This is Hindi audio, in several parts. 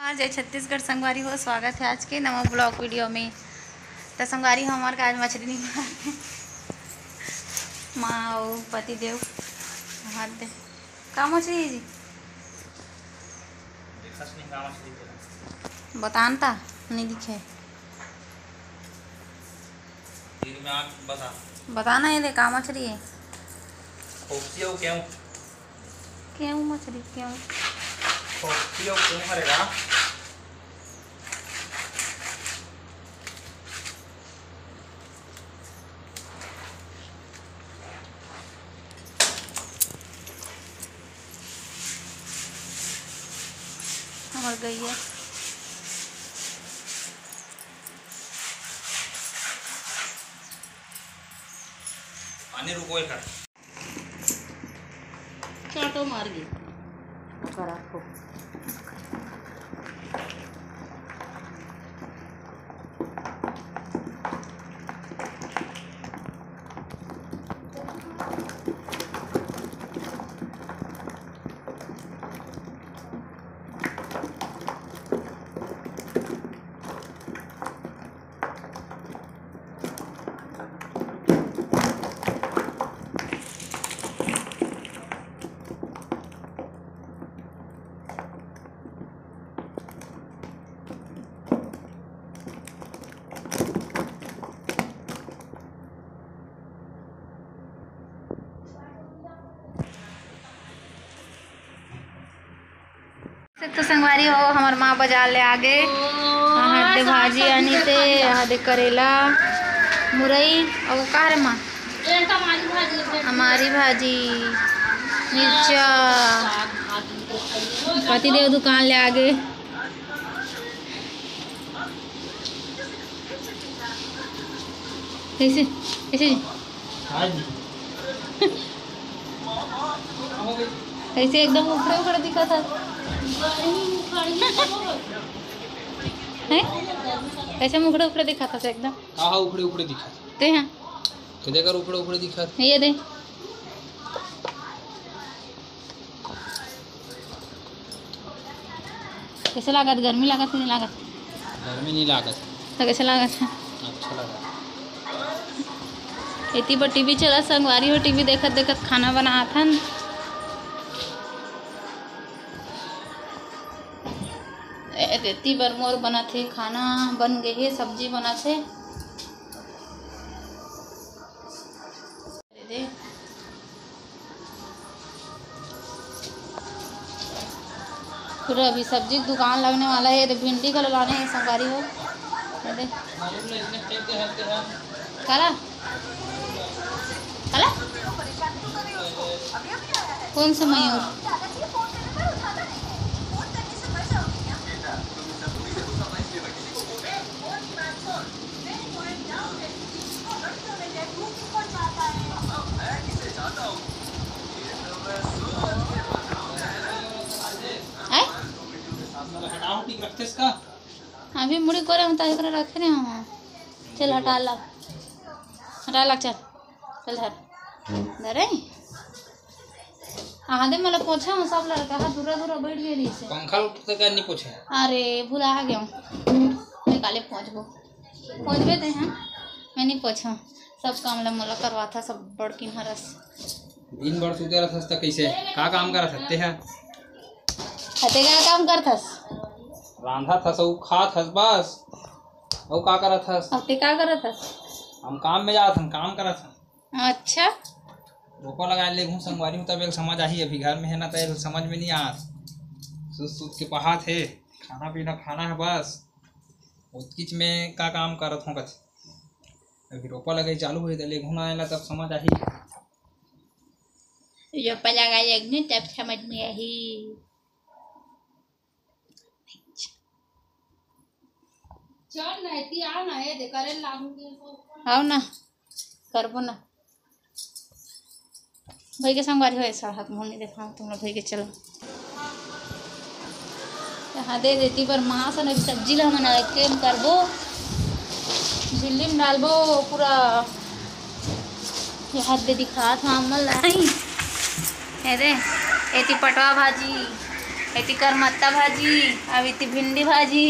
जय छत्तीसगढ़ संगवारी हो। स्वागत है आज के नवा ब्लॉग वीडियो में। तो संगवारी हो हमारे आज मछली नहीं खाते माँ और पति देव हाथ दे का मछली है जी बतानता नहीं दिखे बताना ये दे का मछली है क्यों मछली क्यों हरेगा मर गई है। पानी रुको एक क्या तो मार गई करा को तो संगवारी हो हमार माँ बाजार ले आगे हाथे भाजी आनी थे हाथे करेला मुरई और का रे माँ हमारी भाजी मिर्चा पति देव दुकान ले आगे कैसे कैसे ऐसे एकदम उखड़े उखड़े दिखा था ऐसे मुखड़े उखड़े दिखा था एकदम कहाँ उखड़े उखड़े दिखा ते हैं किधर कर उखड़े उखड़े दिखा ये दे कैसे लागत गर्मी लागत नहीं लागत गर्मी नहीं लागत तो कैसे लागत है अच्छा लगा इतनी पर टीवी चला संगवारी हो टीवी देखत देखत खाना बना था रेती बर मोर बना थे खाना बन गए है सब्जी बना थे पूरा अभी सब्जी दुकान लगने वाला है। भिंडी का लाने है संगवारी हो काला काला कौन सा मयूर अभी मुड़ी करे हम ताकि रखे नहीं हम चल हटा ला चल चल धर धरे दे मतलब पोछा हम सब लड़का हाथ दूर दूर बैठ गए रही से पंखा तो नहीं पोछे अरे भूला गया मैं काले पहुँच गए थे हैं मैं नहीं पोछा सब काम ला मोला करवा था सब बड़किन हरस दिन भर सुते रहता कैसे का काम करा सकते हैं हते क्या काम करथस रांधा था सब खा था बस और का करा था अब ते का करत हस हम काम में जात हम काम करा था अच्छा रोको लगा ले घूम संगवारी में तब एक समझ आई अभी घर में है ना तो समझ में नहीं आ सूत के पहा थे खाना पीना खाना है बस उतकिच में का काम करत हूँ कच अभी रोपा लगे चालू हुई ले घूमना आएला तब समझ आई रोपा लगा तब समझ में आई चल नहीं आओ ना ये दे करे लागू आओ ना करबो ना भाई के संग बारी हो सड़क मुँह नहीं देखा तुम लोग भाई के चलो यहाँ दे देती पर माँ से नहीं सब्जी ला मना के करबो झिल्ली में डालबो पूरा ये हाथ दे दिखा था अमल लाई दे एती पटवा भाजी इति करमत्ता भाजी, अब इति भिंडी भाजी,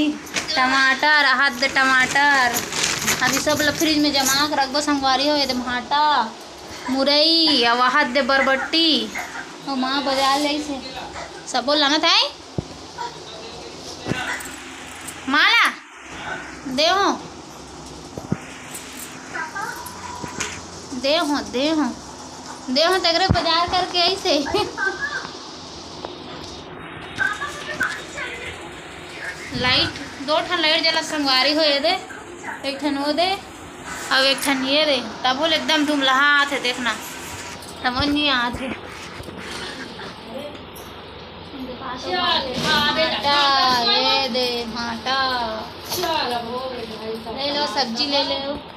टमाटर, हाथ दे टमाटर, अभी सब ल फ्रिज में जमा के रखबो संगवारी हो। ये दे भाटा, मुरई, अब हाथ दे बरबट्टी, और माँ बाजार ले से सबो लाना था। माला दे हो तगरे बाजार करके ऐसे लाइट 2 ठन लाइट जला संगवारी हो। ये दे एक ठन वो दे, अब एक ठन ये दे, तब बोल एकदम धुमलहात है, देखना समझ नहीं आते। ये दे भाटा ले लो, सब्जी ले लो।